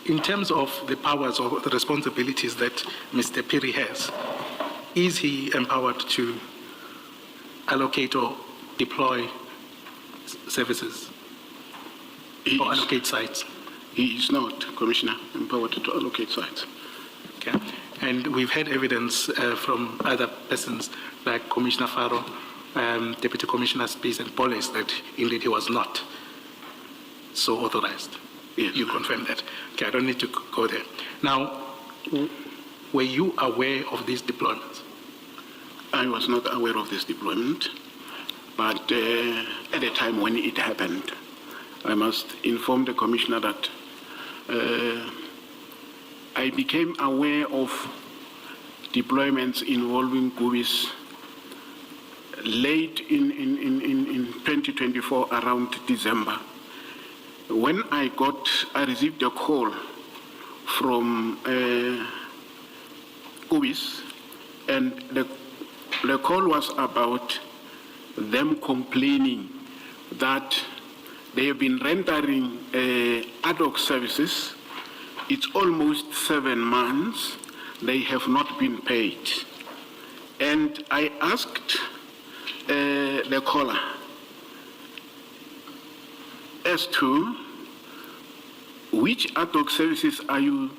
in terms of the powers or the responsibilities that Mr. Phiri has, is he empowered to allocate or deploy services or allocate sites? He is not, Commissioner, empowered to allocate sites. Okay. And we've had evidence from other persons like Commissioner Faro, Deputy Commissioner Spies and Police that indeed he was not so authorized. Yes. You confirm that. Okay, I don't need to go there. Now, were you aware of these deployments? I was not aware of this deployment, but at the time when it happened, I must inform the Commissioner that I became aware of deployments involving Gubis late in 2024, around December. When I received a call from Gubis, and the call was about them complaining that they have been rendering ad hoc services. It's almost 7 months. They have not been paid. And I asked the caller as to which ad hoc services are you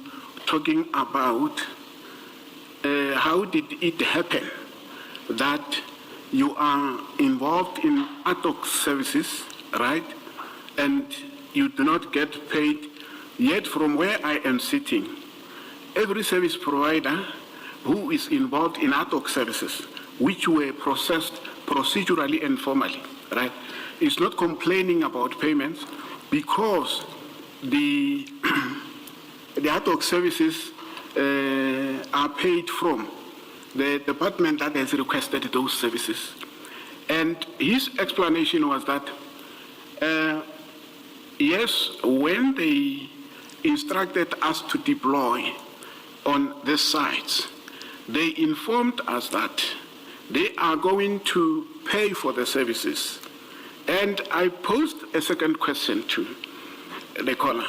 talking about? How did it happen that you are involved in ad hoc services, right? And you do not get paid, yet from where I am sitting, every service provider who is involved in ad hoc services, which were processed procedurally and formally, right, is not complaining about payments because the ad hoc services are paid from the department that has requested those services. And his explanation was that, yes, when they instructed us to deploy on the sites, they informed us that they are going to pay for the services. And I posed a second question to the caller.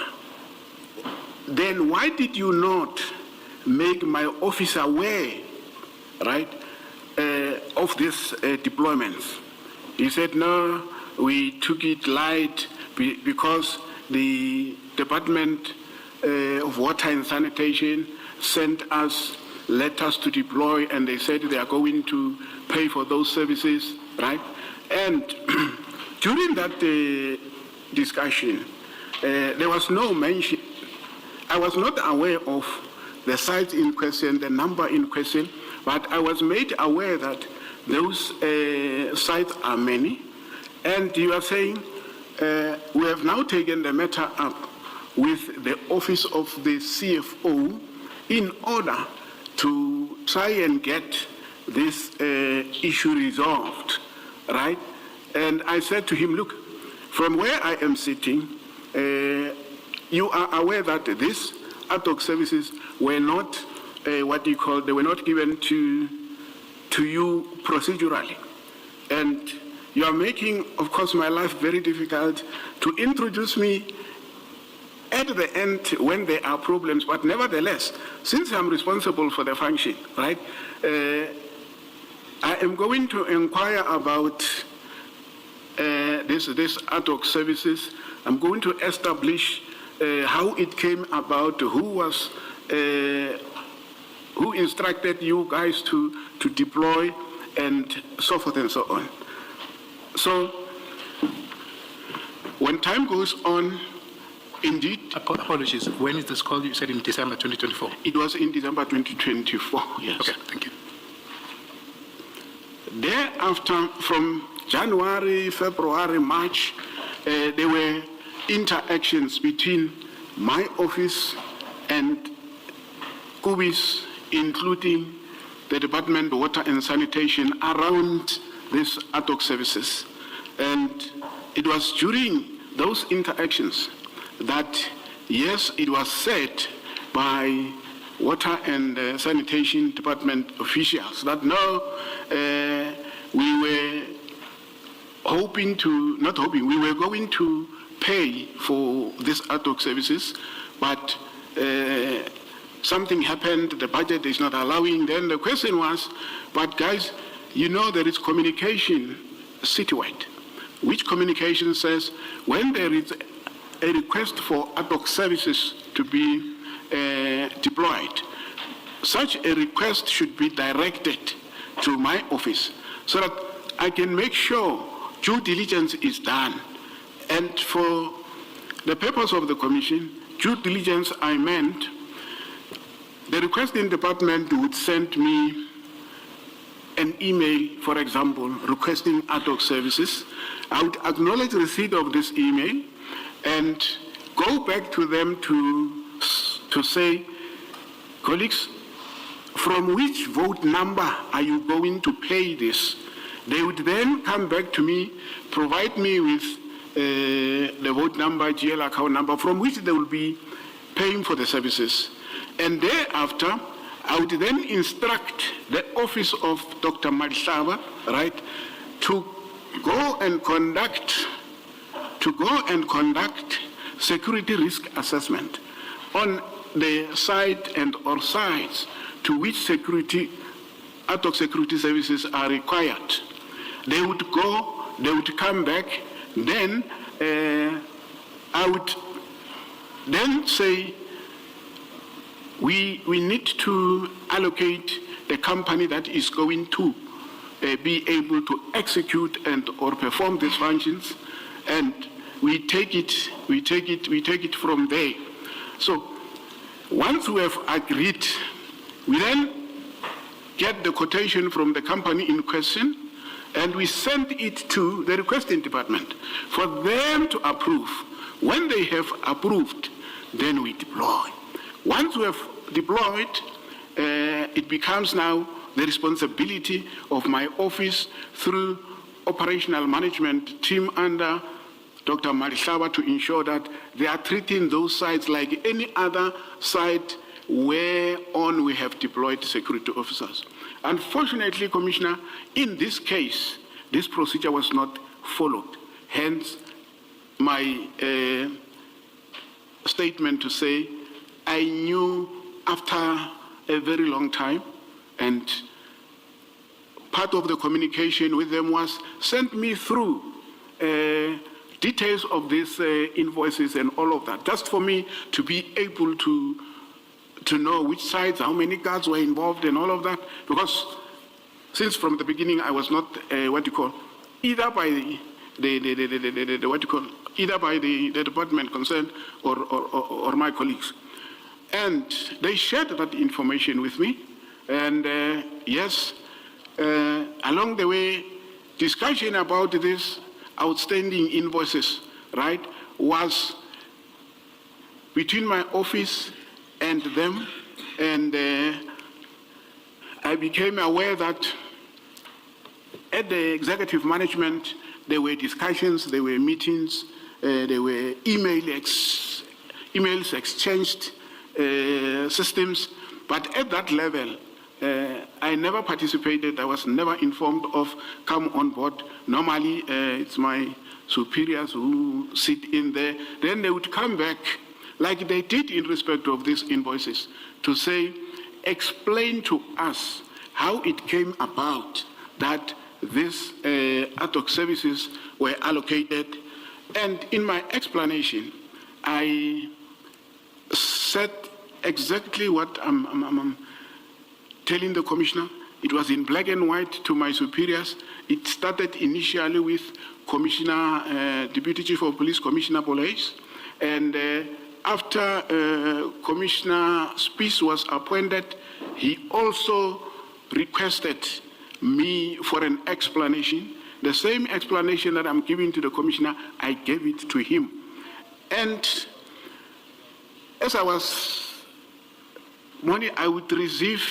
Then why did you not make my office aware, right, of these deployments? He said, no, we took it light because the Department of Water and Sanitation sent us letters to deploy, and they said they are going to pay for those services, right? And during that discussion, there was no mention. I was not aware of the site in question, the number in question, but I was made aware that those sites are many. And you are saying we have now taken the matter up with the office of the CFO in order to try and get this issue resolved, right? And I said to him, look, from where I am sitting, you are aware that these ad hoc services were not they were not given to you procedurally. And you are making, of course, my life very difficult to introduce me at the end when there are problems. But nevertheless, since I'm responsible for the function, right, I am going to inquire about this ad hoc services. I'm going to establish how it came about, who instructed you guys to deploy, and so forth and so on. So when time goes on, indeed. Apologies. When is this call? You said in December 2024. It was in December 2024. Yes. Okay. Thank you. Thereafter, from January, February, March, there were interactions between my office and Gubis, including the Department of Water and Sanitation, around these ad hoc services. And it was during those interactions that, yes, it was said by Water and Sanitation Department officials that no, we were we were going to pay for these ad hoc services, but something happened, the budget is not allowing. Then the question was, but guys, you know there is communication citywide, which communication says when there is a request for ad hoc services to be deployed, such a request should be directed to my office so that I can make sure due diligence is done. And for the purpose of the commission, due diligence, I meant the requesting department would send me an email, for example, requesting ad hoc services. I would acknowledge receipt of this email and go back to them to say, colleagues, from which vote number are you going to pay this? They would then come back to me, provide me with the vote number, GL account number, from which they will be paying for the services. And thereafter, I would then instruct the office of Dr. Malatji, right, to go and conduct security risk assessment on the site and or sites to which ad hoc security services are required. They would go, they would come back, then I would then say, we need to allocate the company that is going to be able to execute and or perform these functions, and we take it from there. So once we have agreed, we then get the quotation from the company in question, and we send it to the requesting department for them to approve. When they have approved, then we deploy. Once we have deployed, it becomes now the responsibility of my office through operational management team under Dr. Malatji to ensure that they are treating those sites like any other site whereon we have deployed security officers. Unfortunately, Commissioner, in this case, this procedure was not followed. Hence, my statement to say, I knew after a very long time, and part of the communication with them was send me through details of these invoices and all of that, just for me to be able to know which sites, how many guards were involved and all of that, because since from the beginning I was not either by either by the department concerned or my colleagues. And they shared that information with me, and yes, along the way, discussion about these outstanding invoices, right, was between my office and them, and I became aware that at the executive management, there were discussions, there were meetings, there were emails exchanged, systems, but at that level, I never participated. I was never informed of come on board. Normally, it's my superiors who sit in there. Then they would come back, like they did in respect of these invoices, to say, explain to us how it came about that these ad hoc services were allocated. And in my explanation, I said exactly what I'm telling the commissioner. It was in black and white to my superiors. It started initially with Commissioner, Deputy Chief of Police, Commissioner Police, and after Commissioner Spies was appointed, he also requested me for an explanation. The same explanation that I'm giving to the commissioner, I gave it to him. And as I was morning, I would receive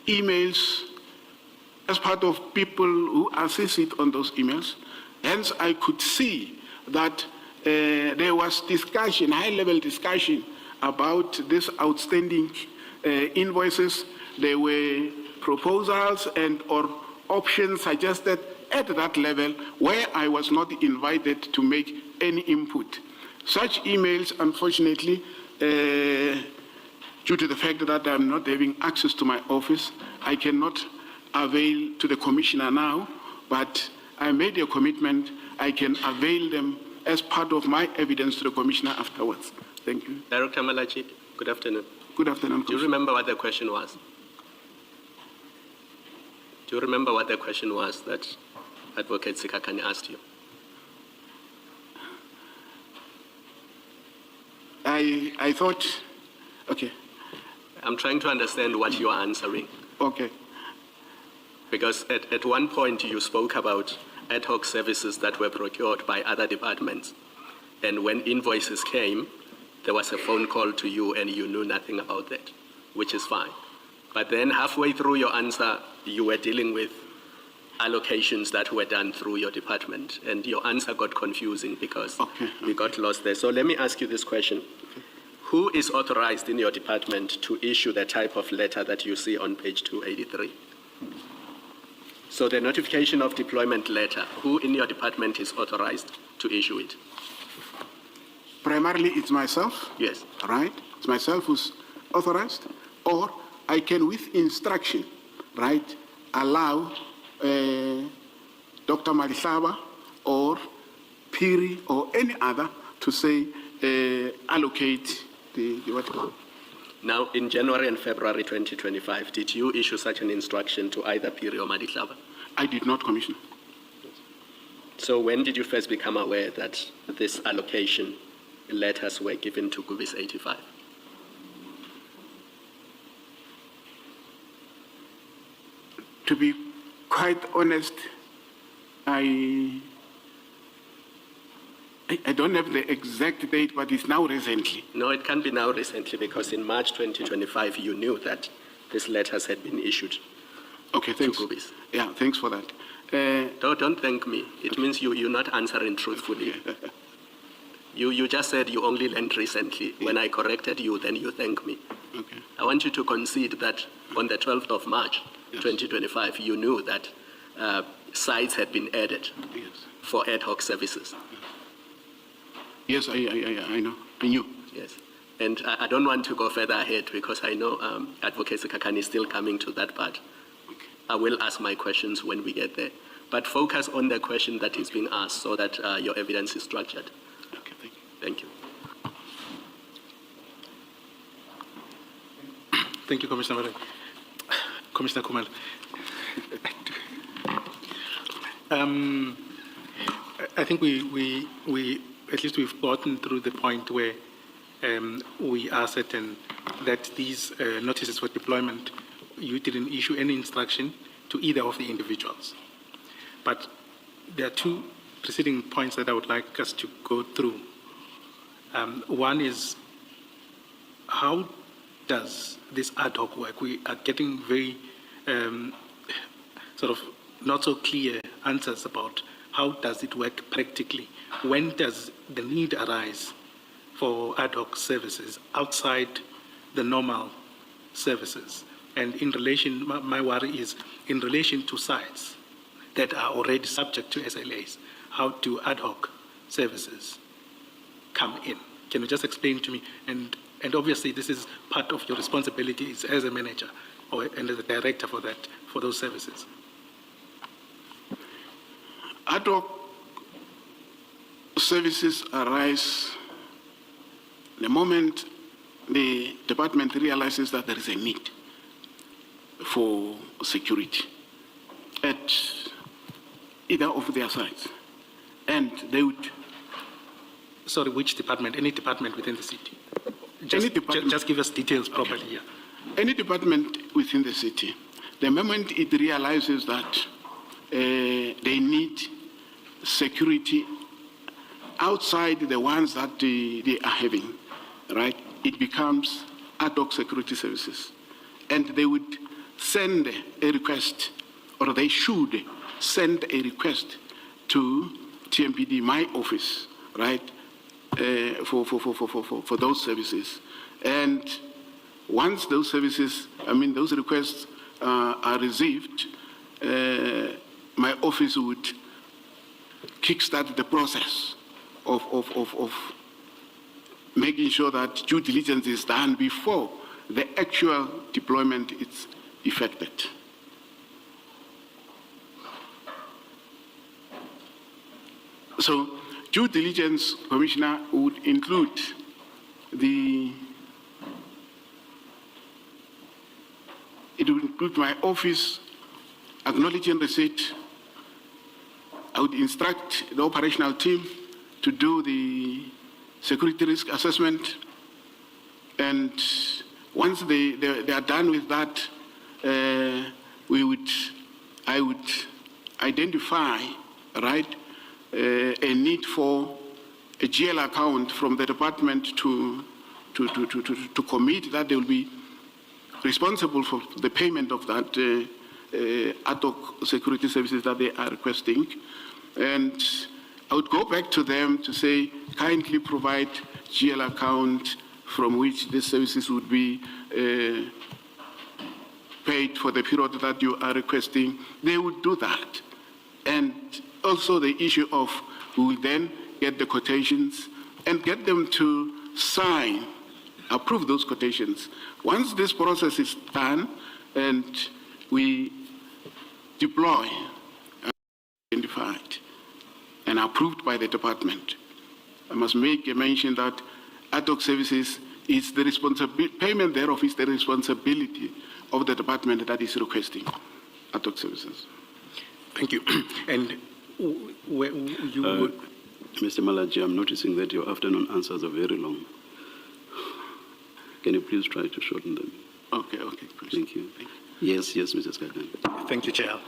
emails as part of people who assisted on those emails. Hence, I could see that there was discussion, high-level discussion about these outstanding invoices. There were proposals and or options suggested at that level where I was not invited to make any input. Such emails, unfortunately, due to the fact that I'm not having access to my office, I cannot avail to the commissioner now, but I made a commitment. I can avail them as part of my evidence to the commissioner afterwards. Thank you. Director Malatji, good afternoon. Good afternoon. Do you remember what the question was? Do you remember what the question was that Advocate Sikhakhane asked you? I thought, okay. I'm trying to understand what you are answering. Okay. Because at one point you spoke about ad hoc services that were procured by other departments. And when invoices came, there was a phone call to you and you knew nothing about that, which is fine. But then halfway through your answer, you were dealing with allocations that were done through your department. And your answer got confusing because we got lost there. So let me ask you this question. Who is authorized in your department to issue the type of letter that you see on page 283? So the notification of deployment letter, who in your department is authorized to issue it? Primarily, it's myself. Yes. Right? It's myself who's authorized. Or I can, with instruction, right, allow Dr. Malihlaba or Phiri or any other to say, allocate the what? Now, in January and February 2025, did you issue such an instruction to either Phiri or Malihlaba? I did not, Commissioner. So when did you first become aware that this allocation letters were given to Gubis 85? To be quite honest, I don't have the exact date, but it's now recently. No, it can't be now recently because in March 2025 you knew that these letters had been issued. Okay, thanks. To Gubis. Yeah, thanks for that. Don't thank me. It means you're not answering truthfully. You just said you only learned recently. When I corrected you, then you thank me. Okay. I want you to concede that on the 12th of March, 2025, you knew that sites had been added for ad hoc services. Yes, I know. I knew. Yes. And I don't want to go further ahead because I know Advocate Sikhakhane is still coming to that part. Okay. I will ask my questions when we get there. But focus on the question that is being asked so that your evidence is structured. Okay, thank you. Thank you. Thank you, Commissioner Mare. Commissioner Khumalo. I think we at least we've gotten through the point where we are certain that these notices for deployment, you didn't issue any instruction to either of the individuals. But there are two preceding points that I would like us to go through. One is, how does this ad hoc work? We are getting very sort of not so clear answers about how does it work practically. When does the need arise for ad hoc services outside the normal services? And in relation, my worry is in relation to sites that are already subject to SLAs, how do ad hoc services come in? Can you just explain to me? And obviously this is part of your responsibilities as a manager and as a director for those services. Ad hoc services arise the moment the department realizes that there is a need for security at either of their sites. And they would... Sorry, which department? Any department within the city? Just give us details properly, okay. Yeah. Any department within the city, the moment it realizes that they need security outside the ones that they are having, right, it becomes ad hoc security services. And they would send a request, or they should send a request to TMPD, my office, right, for those services. And once those services, those requests are received, my office would kickstart the process of making sure that due diligence is done before the actual deployment is effected. So due diligence, Commissioner, would include it would include my office acknowledging receipt. I would instruct the operational team to do the security risk assessment, and once they are done with that, I would identify, right, a need for a GL account from the department to commit that they will be responsible for the payment of that ad hoc security services that they are requesting. And I would go back to them to say, kindly provide GL account from which the services would be paid for the period that you are requesting. They would do that. And also the issue of, we will then get the quotations and get them to sign, approve those quotations. Once this process is done and we deploy, identified and approved by the department, I must make a mention that ad hoc services is the responsibility, payment thereof is the responsibility of the department that is requesting ad hoc services. Thank you. And where you would... Mr. Malatji, I'm noticing that your afternoon answers are very long. Can you please try to shorten them? Okay. Thank you. Yes, Mrs. Kagan. Thank you, Chair.